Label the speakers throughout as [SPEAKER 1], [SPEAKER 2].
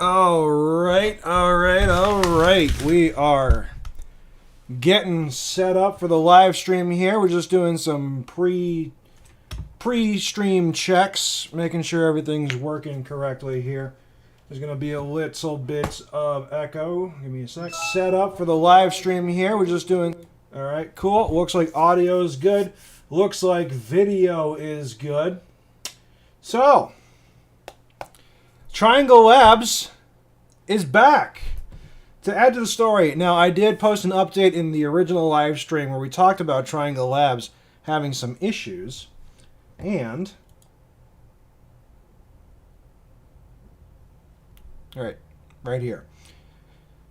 [SPEAKER 1] All right. We are getting set up for the live stream here. We're just doing some pre-stream checks, making sure everything's working correctly here. There's going to be a little bit of echo. Give me a sec. Set up for the live stream here. We're just doing... All right, cool. Looks like audio is good. Looks like video is good. So, Triangle Labs is back. To add to the story, now I did post an update in the original live stream where we talked about Triangle Labs having some issues, and all right here.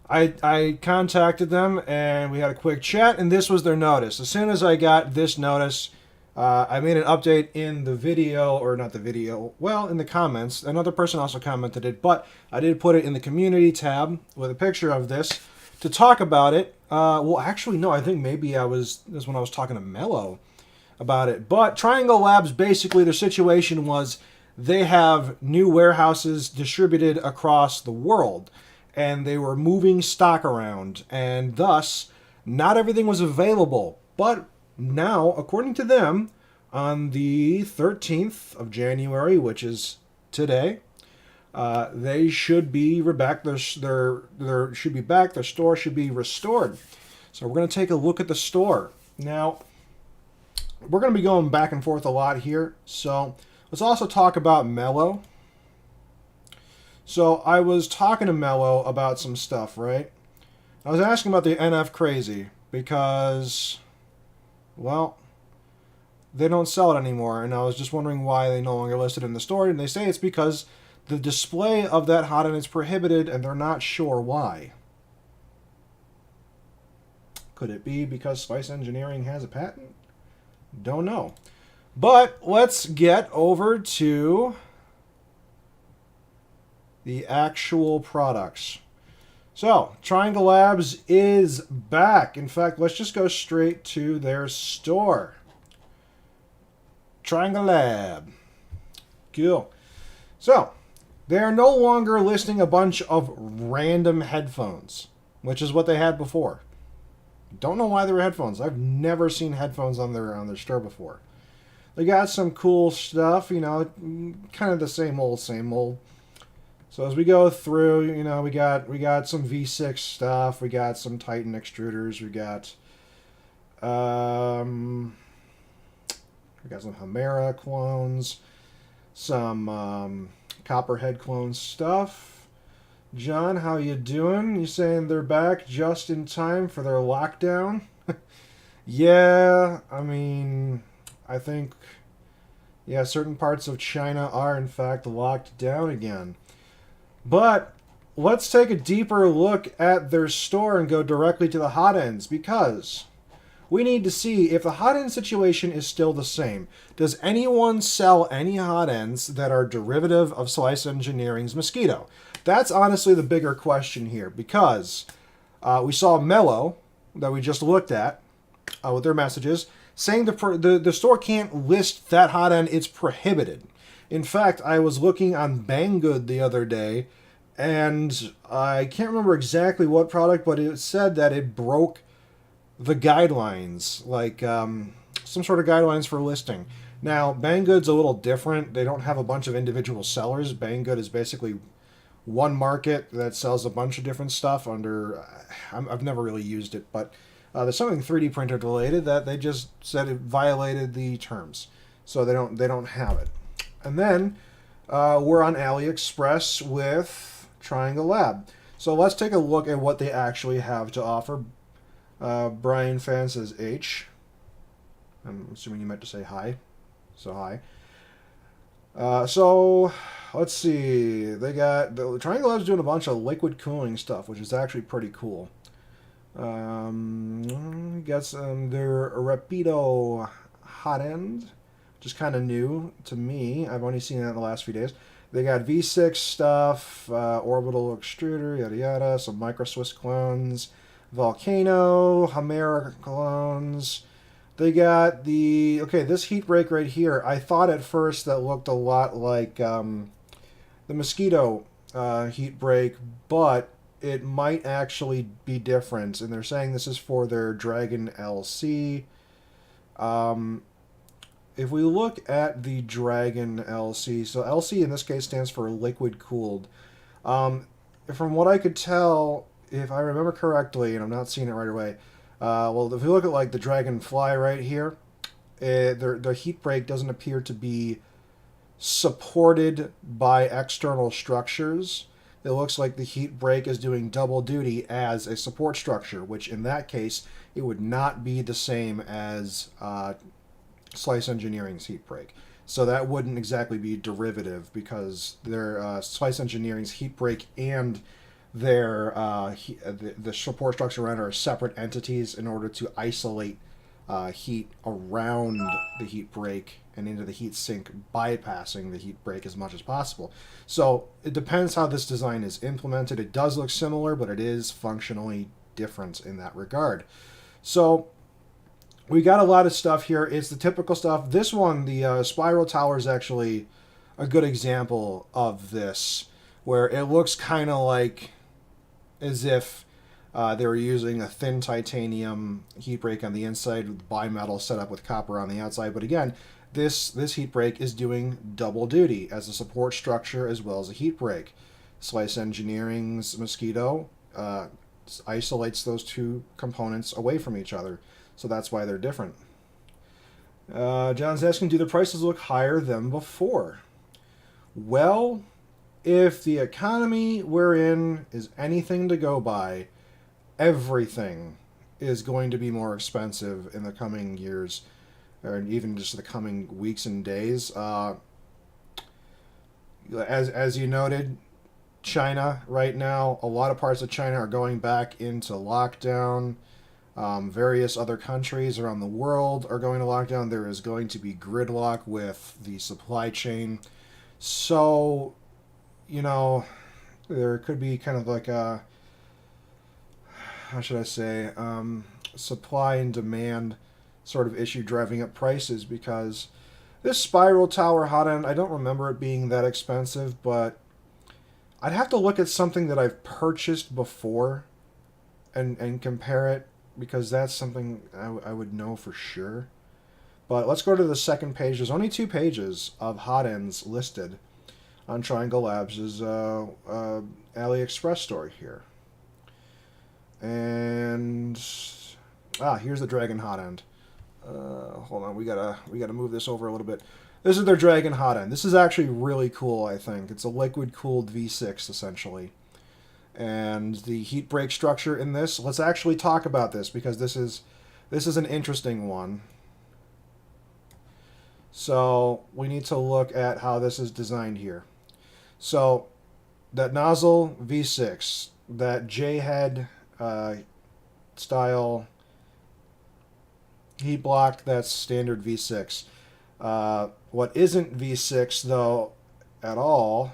[SPEAKER 1] I contacted them and we had a quick chat, and this was their notice. As soon as I got this notice, I made an update in the video, or not the video, well, in the comments. Another person also commented it, but I did put it in the community tab with a picture of this to talk about it. Well, actually, no, I think maybe this is when I was talking to Mello about it. But Triangle Labs, basically, their situation was they have new warehouses distributed across the world, and they were moving stock around, and thus, not everything was available. But now, according to them, on the 13th of January, which is today, they should be back. Their should be back. Their store should be restored. So we're going to take a look at the store. Now, we're going to be going back and forth a lot here. So let's also talk about Mello. So I was talking to Mello about some stuff, right? I was asking about the NF Crazy because, well, they don't sell it anymore, and I was just wondering why they no longer listed in the store, and they say it's because the display of that hot end is prohibited, and they're not sure why. Could it be because Spice Engineering has a patent? Don't know. But let's get over to the actual products. So, Triangle Labs is back. In fact, let's just go straight to their store. Triangle Lab. Cool. So, they are no longer listing a bunch of random headphones, which is what they had before. Don't know why they were headphones. I've never seen headphones on their store before. They got some cool stuff, you know, kind of the same old, same old. So as we go through, you know, we got some V6 stuff, we got some Titan extruders, we got some Hamera clones, some Copperhead clone stuff. John, how you doing? You saying they're back just in time for their lockdown? Yeah, I mean, I think, yeah, certain parts of China are in fact locked down again. But let's take a deeper look at their store and go directly to the hot ends, because we need to see if the hot end situation is still the same. Does anyone sell any hot ends that are derivative of Slice Engineering's Mosquito? That's honestly the bigger question here, because we saw Mello that we just looked at with their messages saying the store can't list that hot end. It's prohibited. In fact, I was looking on Banggood the other day, and I can't remember exactly what product, but it said that it broke the guidelines, like some sort of guidelines for listing. Now, Banggood's a little different. They don't have a bunch of individual sellers. Banggood is basically one market that sells a bunch of different stuff under... I've never really used it, but there's something 3D printed related that they just said it violated the terms. So they don't have it. And then we're on AliExpress with Triangle Lab. So let's take a look at what they actually have to offer. Brian Fan says H. I'm assuming you meant to say hi. So hi. So let's see. They got the Triangle Lab's doing a bunch of liquid cooling stuff, which is actually pretty cool. Got some their Rapido hot end, which is kind of new to me. I've only seen that in the last few days. They got V6 stuff, orbital extruder, yada yada, some micro Swiss clones, Volcano, Hamera clones. They got this heat break right here. I thought at first that looked a lot like the Mosquito heat break, but it might actually be different. And they're saying this is for their Dragon LC. Um, if we look at the Dragon LC, so LC in this case stands for liquid cooled. From what I could tell, if I remember correctly, and I'm not seeing it right away, well, if we look at like the Dragonfly right here, the heat break doesn't appear to be supported by external structures. It looks like the heat break is doing double duty as a support structure, which in that case, it would not be the same as Slice Engineering's heat break. So that wouldn't exactly be derivative because their Slice Engineering's heat break and their the support structure around are separate entities in order to isolate heat around the heat break and into the heat sink, bypassing the heat break as much as possible. So it depends how this design is implemented. It does look similar, but it is functionally different in that regard. So we got a lot of stuff here. It's the typical stuff. This one, the spiral tower, is actually a good example of this, where it looks kind of like as if they were using a thin titanium heat break on the inside with bimetal set up with copper on the outside. But again, this heat break is doing double duty as a support structure as well as a heat break. Slice Engineering's Mosquito isolates those two components away from each other. So that's why they're different. John's asking, do the prices look higher than before? Well, if the economy we're in is anything to go by, everything is going to be more expensive in the coming years, or even just the coming weeks and days. As you noted, China right now, a lot of parts of China are going back into lockdown. Various other countries around the world are going to lockdown. There is going to be gridlock with the supply chain. So, there could be kind of like a, how should I say, supply and demand sort of issue driving up prices, because this spiral tower hot end, I don't remember it being that expensive, but I'd have to look at something that I've purchased before and compare it, because that's something I would know for sure. But let's go to the second page. There's only 2 pages of hot ends listed on Triangle Labs' AliExpress store here. And here's the Dragon hot end. Hold on, we gotta move this over a little bit. This is their Dragon hot end. This is actually really cool, I think. It's a liquid cooled V6 essentially. And the heat break structure in this, let's actually talk about this, because this is an interesting one. So we need to look at how this is designed here. So that nozzle V6, that J-head style heat block, that's standard V6. What isn't V6 though at all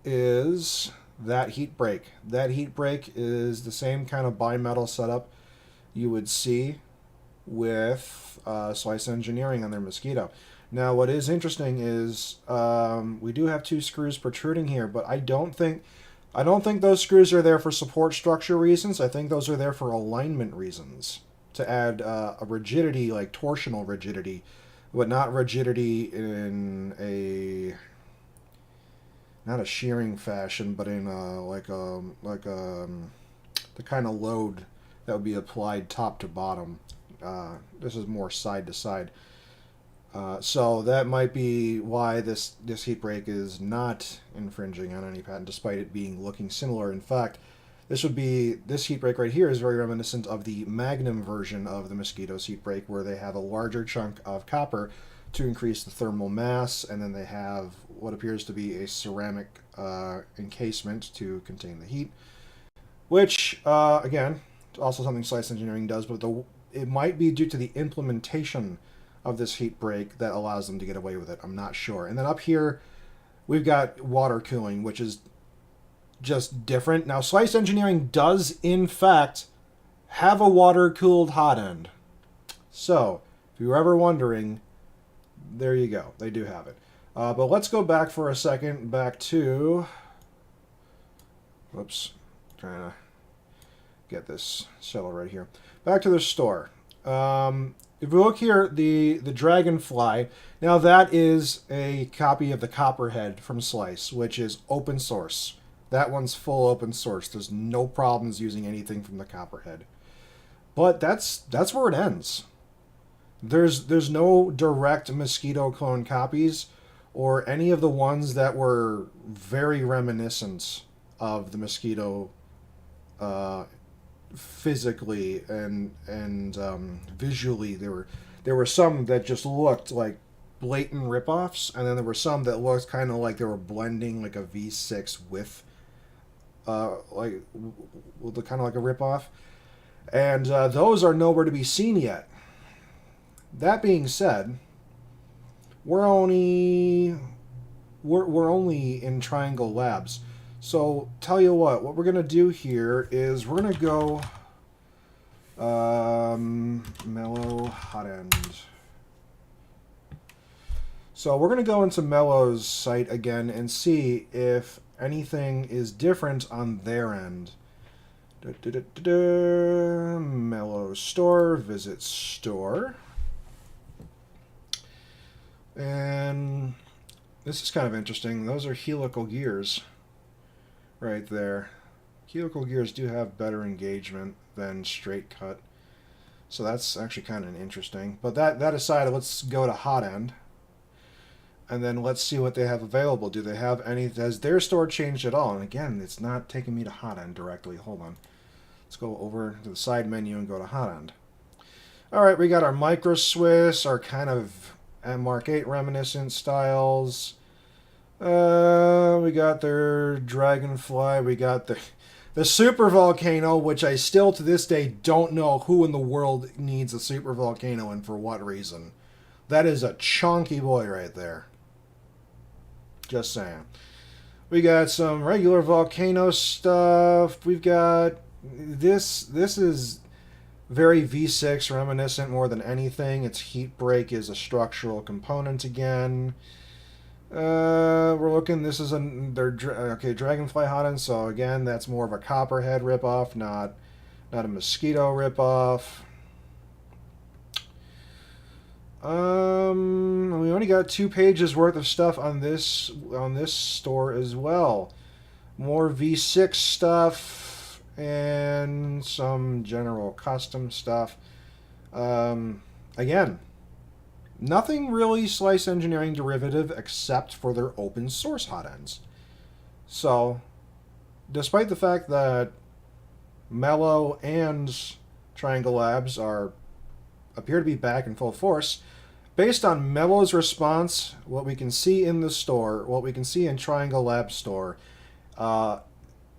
[SPEAKER 1] is that heat break. That heat break is the same kind of bimetal setup you would see with Slice Engineering on their Mosquito. Now, what is interesting is we do have 2 screws protruding here, but I don't think those screws are there for support structure reasons. I think those are there for alignment reasons, to add a rigidity, like torsional rigidity, but not rigidity in a, not a shearing fashion, but in the kind of load that would be applied top to bottom. This is more side to side. So that might be why this heat break is not infringing on any patent, despite it looking similar. In fact, this heat break right here is very reminiscent of the Magnum version of the Mosquito's heat break, where they have a larger chunk of copper to increase the thermal mass, and then they have what appears to be a ceramic encasement to contain the heat, which, again, also something Slice Engineering does, but it might be due to the implementation of this heat break that allows them to get away with it. I'm not sure. And then up here, we've got water cooling, which is just different. Now, Slice Engineering does, in fact, have a water-cooled hot end. So, if you were ever wondering, there you go. They do have it. But let's go back for a second, back to... Whoops. Trying to get this settled right here. Back to the store. If we look here, the Dragonfly, now that is a copy of the Copperhead from Slice, which is open source. That one's full open source. There's no problems using anything from the Copperhead. But that's where it ends. There's no direct Mosquito clone copies or any of the ones that were very reminiscent of the Mosquito physically and visually. There were some that just looked like blatant ripoffs, and then there were some that looked kind of like they were blending like a V6 with kind of like a ripoff, and those are nowhere to be seen yet. That being said, we're only in Triangle Labs. So, tell you what we're going to do here is we're going to go Mellow Hot End. So, we're going to go into Mellow's site again and see if anything is different on their end. Mellow Store, visit store. And this is kind of interesting. Those are helical gears. Right there. Helical gears do have better engagement than straight cut. So that's actually kind of interesting. But that aside, let's go to Hot End. And then let's see what they have available. Do they have any... Has their store changed at all? And again, it's not taking me to Hot End directly. Hold on. Let's go over to the side menu and go to Hot End. Alright, we got our Micro Swiss, our kind of Mark 8 reminiscent styles. We got their Dragonfly. We got the Super Volcano, which I still to this day don't know who in the world needs a Super Volcano and for what reason. That is a chunky boy right there. Just saying. We got some regular Volcano stuff. We've got this is very V6 reminiscent more than anything. Its heat break is a structural component again. We're looking, this is Dragonfly Hot End, so again, that's more of a Copperhead ripoff, not a Mosquito ripoff. We only got 2 pages worth of stuff on this store as well. More V6 stuff and some general custom stuff. Again, nothing really Slice Engineering derivative except for their open source hot ends. So, despite the fact that Mellow and Triangle Labs appear to be back in full force, based on Mellow's response, what we can see in the store, what we can see in Triangle Labs store,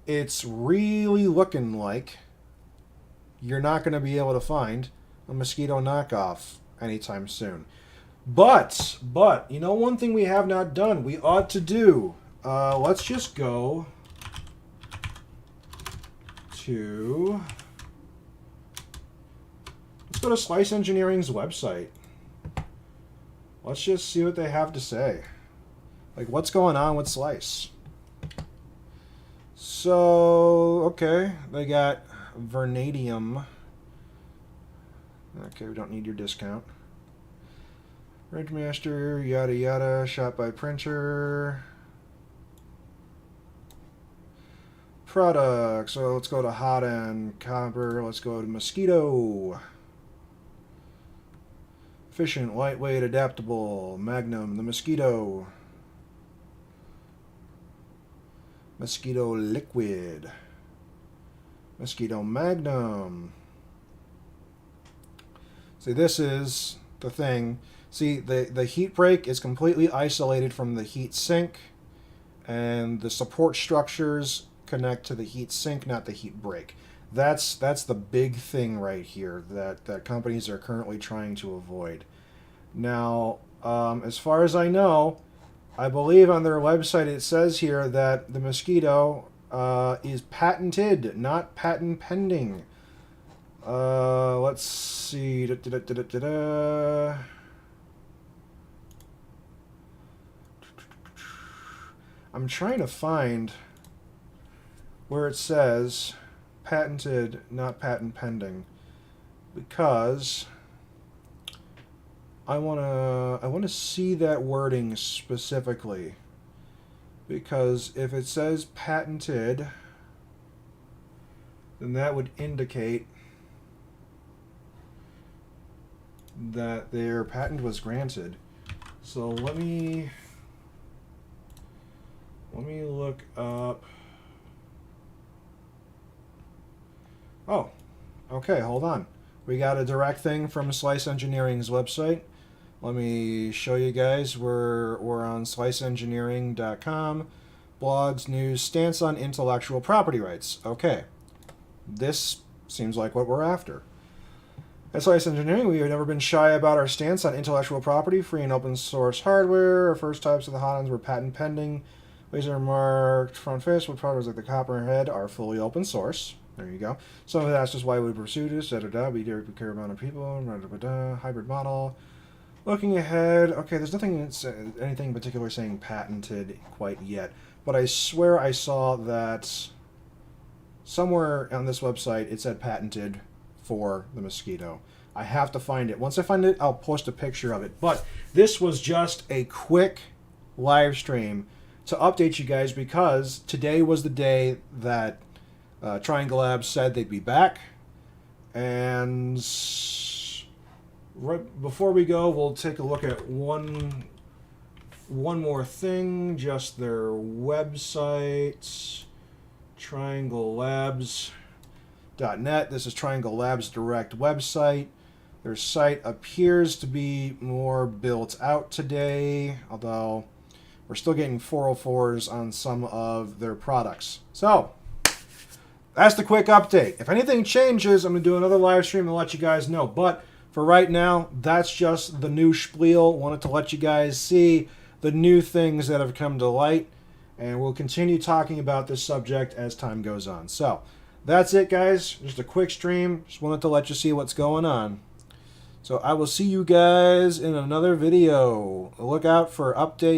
[SPEAKER 1] it's really looking like you're not going to be able to find a Mosquito knockoff anytime soon. But, you know one thing we have not done, we ought to do. Let's just go to... Let's go to Slice Engineering's website. Let's just see what they have to say. Like, what's going on with Slice? So, okay, they got Vernadium. Okay, we don't need your discount. Ridgemaster, yada yada, shot by printer. Products, so let's go to Hot End, Copper, let's go to Mosquito. Efficient, lightweight, adaptable, Magnum, the Mosquito. Mosquito Liquid. Mosquito Magnum. See, this is the thing. See, the heat break is completely isolated from the heat sink, and the support structures connect to the heat sink, not the heat break. That's the big thing right here that companies are currently trying to avoid. Now, as far as I know, I believe on their website it says here that the Mosquito is patented, not patent pending. Let's see. I'm trying to find where it says patented, not patent pending, because I wanna see that wording specifically. Because if it says patented, then that would indicate that their patent was granted. So let me look up. Oh, okay, hold on. We got a direct thing from Slice Engineering's website. Let me show you guys. We're on sliceengineering.com. Blogs, news, stance on intellectual property rights. Okay, this seems like what we're after. At Slice Engineering, we have never been shy about our stance on intellectual property, free and open source hardware. Our first types of the hot ends were patent pending. Laser marked front face with products like the Copperhead are fully open source. There you go. Some of it asked us why we pursue this. We care about our people. Hybrid model. Looking ahead. Okay, there's anything in particular saying patented quite yet, but I swear I saw that somewhere on this website it said patented for the Mosquito. I have to find it. Once I find it, I'll post a picture of it. But this was just a quick live stream to update you guys because today was the day that Triangle Labs said they'd be back. And right before we go, we'll take a look at one more thing, just their website, trianglelabs.net. This is Triangle Labs' direct website. Their site appears to be more built out today, although we're still getting 404s on some of their products. So that's the quick update. If anything changes, I'm going to do another live stream and let you guys know. But for right now, that's just the new spiel. Wanted to let you guys see the new things that have come to light. And we'll continue talking about this subject as time goes on. So that's it, guys. Just a quick stream. Just wanted to let you see what's going on. So I will see you guys in another video. Look out for updates.